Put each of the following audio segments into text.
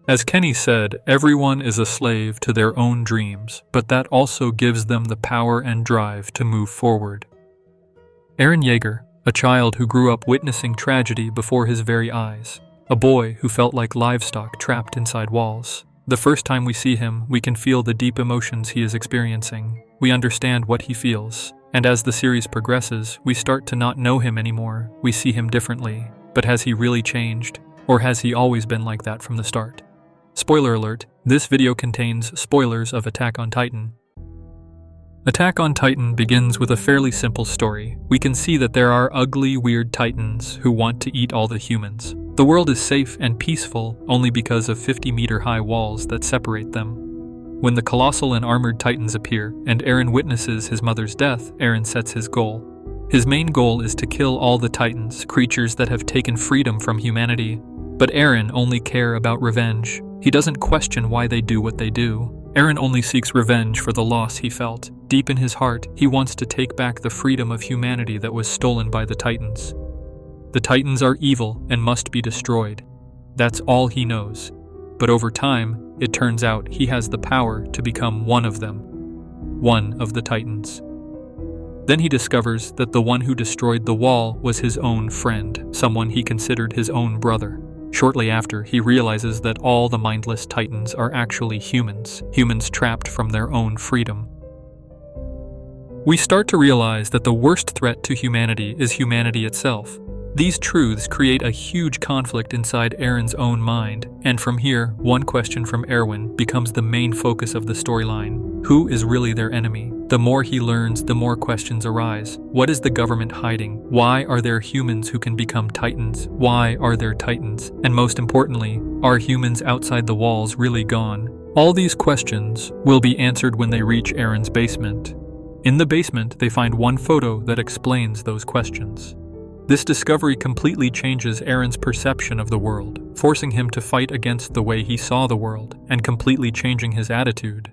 As Kenny said, everyone is a slave to their own dreams, but that also gives them the power and drive to move forward. Eren Yeager, a child who grew up witnessing tragedy before his very eyes. A boy who felt like livestock trapped inside walls. The first time we see him, we can feel the deep emotions he is experiencing. We understand what he feels. And as the series progresses, we start to not know him anymore. We see him differently. But has he really changed? Or has he always been like that from the start? Spoiler alert, this video contains spoilers of Attack on Titan. Attack on Titan begins with a fairly simple story. We can see that there are ugly, weird titans who want to eat all the humans. The world is safe and peaceful only because of 50-meter-high walls that separate them. When the colossal and armored titans appear, and Eren witnesses his mother's death, Eren sets his goal. His main goal is to kill all the titans, creatures that have taken freedom from humanity. But Eren only cares about revenge. He doesn't question why they do what they do. Eren only seeks revenge for the loss he felt. Deep in his heart, he wants to take back the freedom of humanity that was stolen by the titans. The titans are evil and must be destroyed. That's all he knows. But over time, it turns out he has the power to become one of them. One of the titans. Then he discovers that the one who destroyed the wall was his own friend, someone he considered his own brother. Shortly after, he realizes that all the mindless titans are actually humans, humans trapped from their own freedom. We start to realize that the worst threat to humanity is humanity itself. These truths create a huge conflict inside Eren's own mind, and from here, one question from Erwin becomes the main focus of the storyline. Who is really their enemy? The more he learns, the more questions arise. What is the government hiding? Why are there humans who can become titans? Why are there titans? And most importantly, are humans outside the walls really gone? All these questions will be answered when they reach Eren's basement. In the basement, they find one photo that explains those questions. This discovery completely changes Eren's perception of the world, forcing him to fight against the way he saw the world, and completely changing his attitude.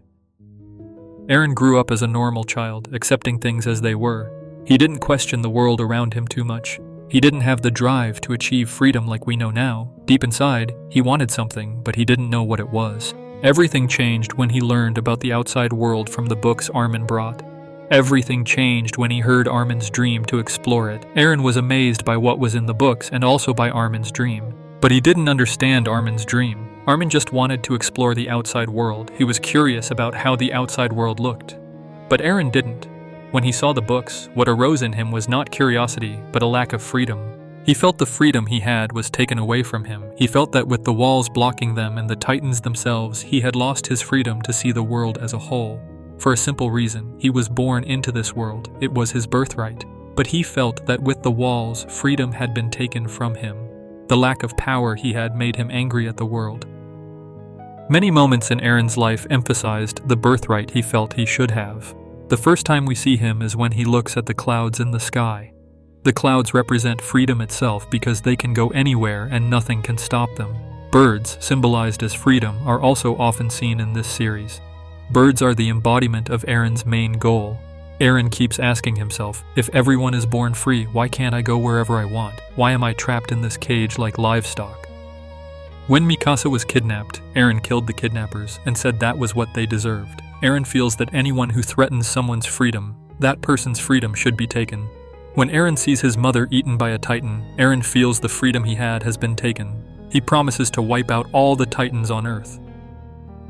Eren grew up as a normal child, accepting things as they were. He didn't question the world around him too much. He didn't have the drive to achieve freedom like we know now. Deep inside, he wanted something, but he didn't know what it was. Everything changed when he learned about the outside world from the books Armin brought. Everything changed when he heard Armin's dream to explore it. Eren was amazed by what was in the books and also by Armin's dream. But he didn't understand Armin's dream. Armin just wanted to explore the outside world. He was curious about how the outside world looked. But Eren didn't. When he saw the books, what arose in him was not curiosity, but a lack of freedom. He felt the freedom he had was taken away from him. He felt that with the walls blocking them and the titans themselves, he had lost his freedom to see the world as a whole. For a simple reason, he was born into this world. It was his birthright. But he felt that with the walls, freedom had been taken from him. The lack of power he had made him angry at the world. Many moments in Eren's life emphasized the birthright he felt he should have. The first time we see him is when he looks at the clouds in the sky. The clouds represent freedom itself because they can go anywhere and nothing can stop them. Birds, symbolized as freedom, are also often seen in this series. Birds are the embodiment of Eren's main goal. Eren keeps asking himself, if everyone is born free, why can't I go wherever I want? Why am I trapped in this cage like livestock? When Mikasa was kidnapped, Eren killed the kidnappers and said that was what they deserved. Eren feels that anyone who threatens someone's freedom, that person's freedom should be taken. When Eren sees his mother eaten by a titan, Eren feels the freedom he had has been taken. He promises to wipe out all the titans on Earth.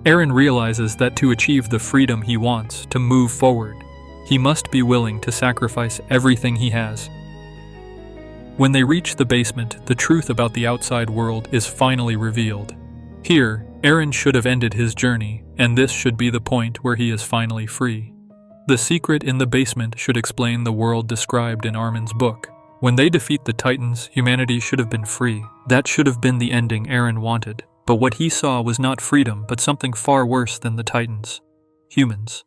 Eren realizes that to achieve the freedom he wants, to move forward, he must be willing to sacrifice everything he has. When they reach the basement, the truth about the outside world is finally revealed. Here, Eren should have ended his journey, and this should be the point where he is finally free. The secret in the basement should explain the world described in Armin's book. When they defeat the Titans, humanity should have been free. That should have been the ending Eren wanted. But what he saw was not freedom, but something far worse than the Titans. Humans.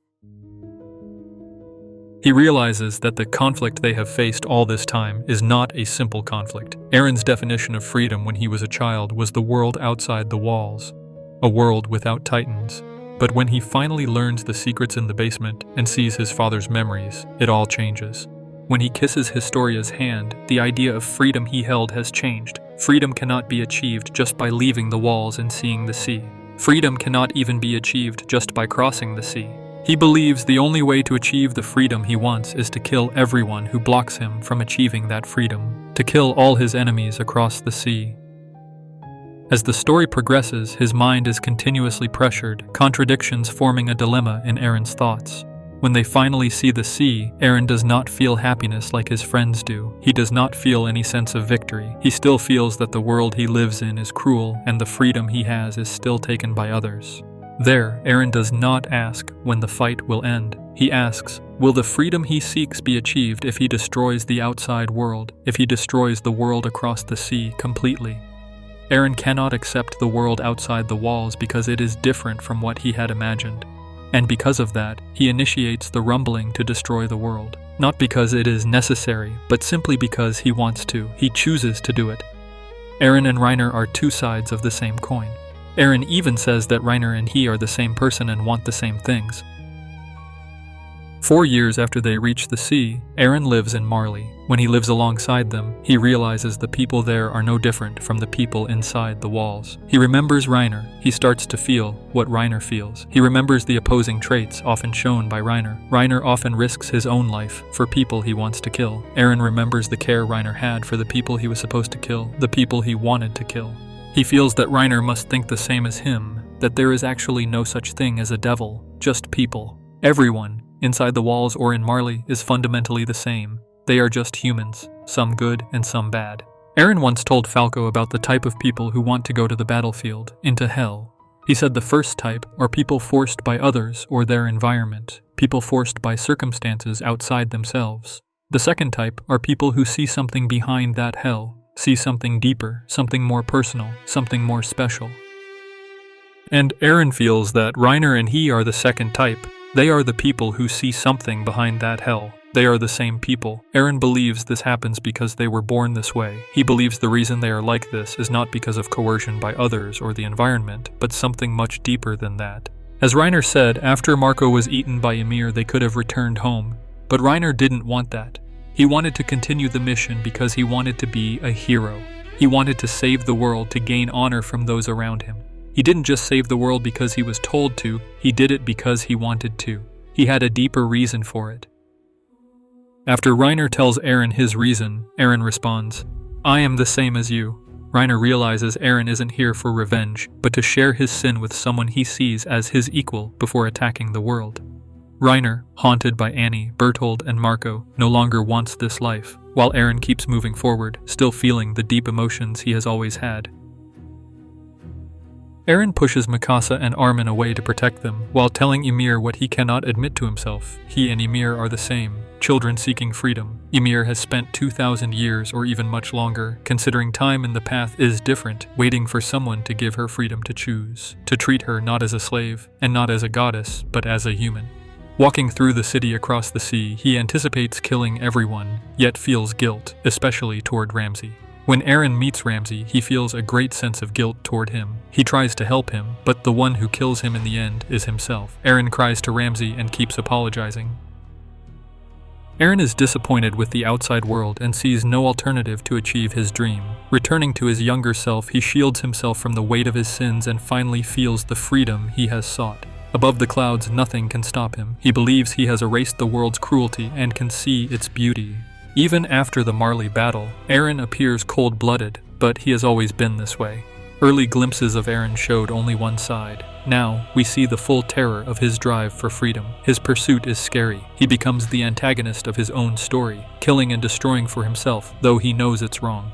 He realizes that the conflict they have faced all this time is not a simple conflict. Eren's definition of freedom when he was a child was the world outside the walls, a world without Titans. But when he finally learns the secrets in the basement and sees his father's memories, it all changes. When he kisses Historia's hand, the idea of freedom he held has changed. Freedom cannot be achieved just by leaving the walls and seeing the sea. Freedom cannot even be achieved just by crossing the sea. He believes the only way to achieve the freedom he wants is to kill everyone who blocks him from achieving that freedom, to kill all his enemies across the sea. As the story progresses, his mind is continuously pressured, contradictions forming a dilemma in Eren's thoughts. When they finally see the sea, Eren does not feel happiness like his friends do. He does not feel any sense of victory. He still feels that the world he lives in is cruel and the freedom he has is still taken by others. There, Eren does not ask when the fight will end. He asks, will the freedom he seeks be achieved if he destroys the outside world, if he destroys the world across the sea completely? Eren cannot accept the world outside the walls because it is different from what he had imagined. And because of that, he initiates the rumbling to destroy the world. Not because it is necessary, but simply because he wants to. He chooses to do it. Eren and Reiner are two sides of the same coin. Eren even says that Reiner and he are the same person and want the same things. 4 years after they reach the sea, Eren lives in Marley. When he lives alongside them, he realizes the people there are no different from the people inside the walls. He remembers Reiner. He starts to feel what Reiner feels. He remembers the opposing traits often shown by Reiner. Reiner often risks his own life for people he wants to kill. Eren remembers the care Reiner had for the people he was supposed to kill, the people he wanted to kill. He feels that Reiner must think the same as him, that there is actually no such thing as a devil, just people. Everyone, inside the walls or in Marley, is fundamentally the same. They are just humans, some good and some bad. Eren once told Falco about the type of people who want to go to the battlefield, into hell. He said the first type are people forced by others or their environment, people forced by circumstances outside themselves. The second type are people who see something behind that hell, see something deeper, something more personal, something more special. And Eren feels that Reiner and he are the second type. They are the people who see something behind that hell. They are the same people. Eren believes this happens because they were born this way. He believes the reason they are like this is not because of coercion by others or the environment, but something much deeper than that. As Reiner said, after Marco was eaten by Ymir, they could have returned home. But Reiner didn't want that. He wanted to continue the mission because he wanted to be a hero. He wanted to save the world to gain honor from those around him. He didn't just save the world because he was told to, he did it because he wanted to. He had a deeper reason for it. After Reiner tells Eren his reason, Eren responds, "I am the same as you." Reiner realizes Eren isn't here for revenge, but to share his sin with someone he sees as his equal before attacking the world. Reiner, haunted by Annie, Bertold, and Marco, no longer wants this life, while Eren keeps moving forward, still feeling the deep emotions he has always had. Eren pushes Mikasa and Armin away to protect them, while telling Ymir what he cannot admit to himself. He and Ymir are the same, children seeking freedom. Ymir has spent 2,000 years or even much longer, considering time in the path is different, waiting for someone to give her freedom to choose, to treat her not as a slave, and not as a goddess, but as a human. Walking through the city across the sea, he anticipates killing everyone, yet feels guilt, especially toward Ramsay. When Eren meets Ramsay, he feels a great sense of guilt toward him. He tries to help him, but the one who kills him in the end is himself. Eren cries to Ramsay and keeps apologizing. Eren is disappointed with the outside world and sees no alternative to achieve his dream. Returning to his younger self, he shields himself from the weight of his sins and finally feels the freedom he has sought. Above the clouds, nothing can stop him. He believes he has erased the world's cruelty and can see its beauty. Even after the Marley battle, Eren appears cold-blooded, but he has always been this way. Early glimpses of Eren showed only one side. Now, we see the full terror of his drive for freedom. His pursuit is scary. He becomes the antagonist of his own story, killing and destroying for himself, though he knows it's wrong.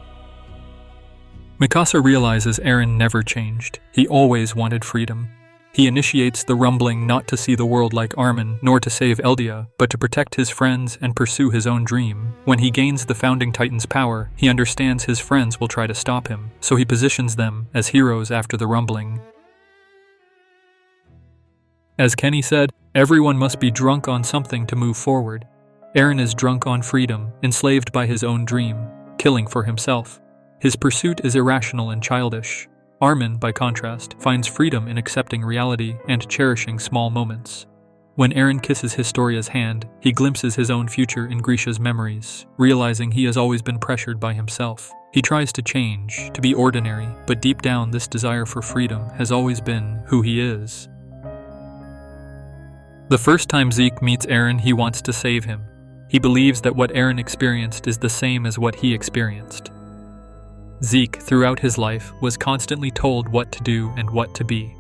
Mikasa realizes Eren never changed. He always wanted freedom. He initiates the rumbling not to see the world like Armin, nor to save Eldia, but to protect his friends and pursue his own dream. When he gains the Founding Titan's power, he understands his friends will try to stop him, so he positions them as heroes after the rumbling. As Kenny said, everyone must be drunk on something to move forward. Eren is drunk on freedom, enslaved by his own dream, killing for himself. His pursuit is irrational and childish. Armin, by contrast, finds freedom in accepting reality and cherishing small moments. When Eren kisses Historia's hand, he glimpses his own future in Grisha's memories, realizing he has always been pressured by himself. He tries to change, to be ordinary, but deep down this desire for freedom has always been who he is. The first time Zeke meets Eren, he wants to save him. He believes that what Eren experienced is the same as what he experienced. Zeke, throughout his life, was constantly told what to do and what to be.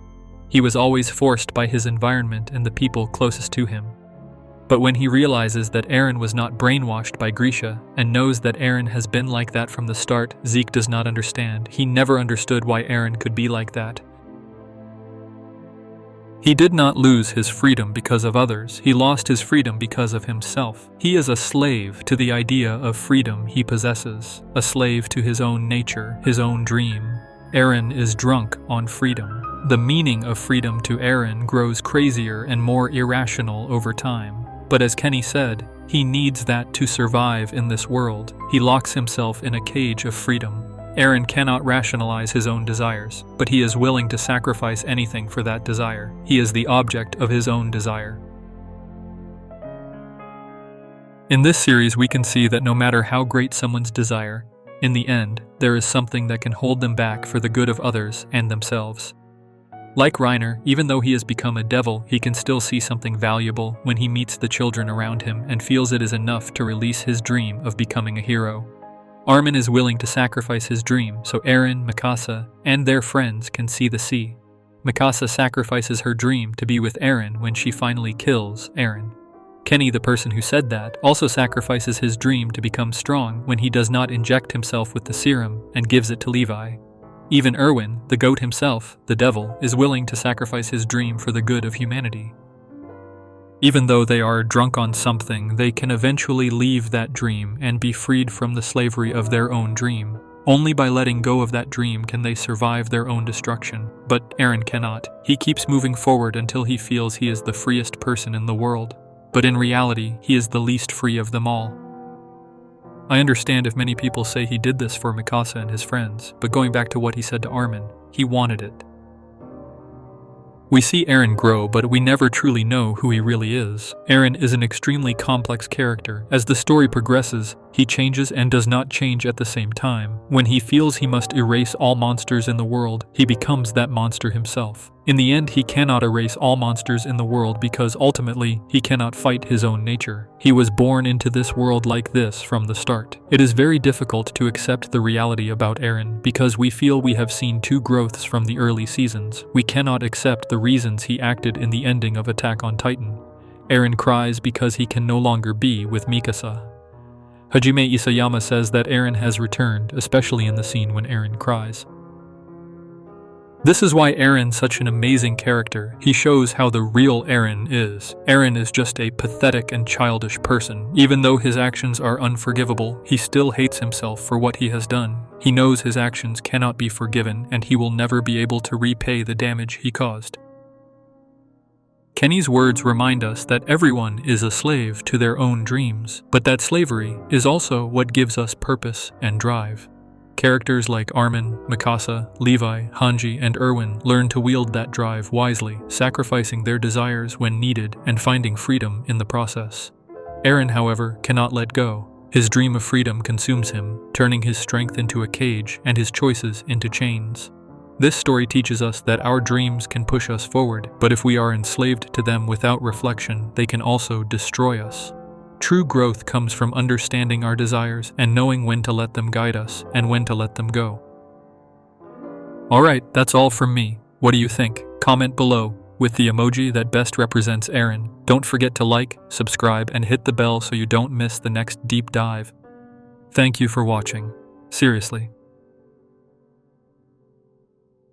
He was always forced by his environment and the people closest to him. But when he realizes that Eren was not brainwashed by Grisha and knows that Eren has been like that from the start, Zeke does not understand. He never understood why Eren could be like that. He did not lose his freedom because of others. He lost his freedom because of himself. He is a slave to the idea of freedom he possesses, a slave to his own nature, his own dream. Eren is drunk on freedom. The meaning of freedom to Eren grows crazier and more irrational over time. But as Kenny said, he needs that to survive in this world. He locks himself in a cage of freedom. Eren cannot rationalize his own desires, but he is willing to sacrifice anything for that desire. He is the object of his own desire. In this series, we can see that no matter how great someone's desire, in the end, there is something that can hold them back for the good of others and themselves. Like Reiner, even though he has become a devil, he can still see something valuable when he meets the children around him and feels it is enough to release his dream of becoming a hero. Armin is willing to sacrifice his dream so Eren, Mikasa, and their friends can see the sea. Mikasa sacrifices her dream to be with Eren when she finally kills Eren. Kenny, the person who said that, also sacrifices his dream to become strong when he does not inject himself with the serum and gives it to Levi. Even Erwin, the goat himself, the devil, is willing to sacrifice his dream for the good of humanity. Even though they are drunk on something, they can eventually leave that dream and be freed from the slavery of their own dream. Only by letting go of that dream can they survive their own destruction. But Eren cannot. He keeps moving forward until he feels he is the freest person in the world. But in reality, he is the least free of them all. I understand if many people say he did this for Mikasa and his friends, but going back to what he said to Armin, he wanted it. We see Eren grow, but we never truly know who he really is. Eren is an extremely complex character. As the story progresses, he changes and does not change at the same time. When he feels he must erase all monsters in the world, he becomes that monster himself. In the end, he cannot erase all monsters in the world because ultimately, he cannot fight his own nature. He was born into this world like this from the start. It is very difficult to accept the reality about Eren because we feel we have seen two growths from the early seasons. We cannot accept the reasons he acted in the ending of Attack on Titan. Eren cries because he can no longer be with Mikasa. Hajime Isayama says that Eren has returned, especially in the scene when Eren cries. This is why Eren's such an amazing character. He shows how the real Eren is. Eren is just a pathetic and childish person. Even though his actions are unforgivable, he still hates himself for what he has done. He knows his actions cannot be forgiven, and he will never be able to repay the damage he caused. Kenny's words remind us that everyone is a slave to their own dreams, but that slavery is also what gives us purpose and drive. Characters like Armin, Mikasa, Levi, Hanji, and Erwin learn to wield that drive wisely, sacrificing their desires when needed and finding freedom in the process. Eren, however, cannot let go. His dream of freedom consumes him, turning his strength into a cage and his choices into chains. This story teaches us that our dreams can push us forward, but if we are enslaved to them without reflection, they can also destroy us. True growth comes from understanding our desires and knowing when to let them guide us and when to let them go. Alright, that's all from me. What do you think? Comment below with the emoji that best represents Eren. Don't forget to like, subscribe, and hit the bell so you don't miss the next deep dive. Thank you for watching. Seriously.